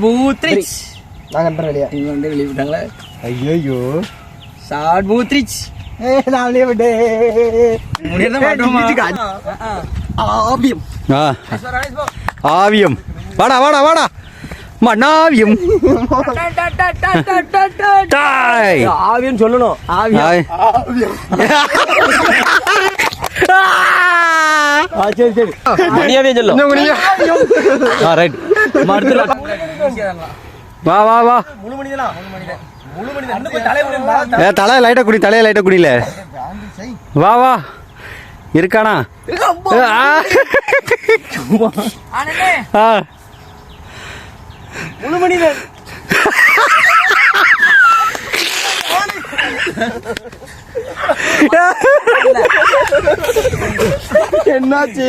பூத்ரிச் நாங்க ரெடியா இவங்க வந்து வெளியே விட்டாங்களே. ஐயோ ஷார்ட் பூத்ரிச் நான் வெளியே விட்டே ஆபியம் ஆவியம் வாடா வாடா வாடா மண்ணாவியம் டாய் ஆவியம் சொல்லணும் ஆய். சரி சரி மணியாவே சொல்லும் இன்னும் குனியா. ரைட் வா வா வா தலையை லைட்டா குடி தலையை லைட்டா குடியில வா வா இருக்கானா ஆ முழு மனிதன் என்னாச்சு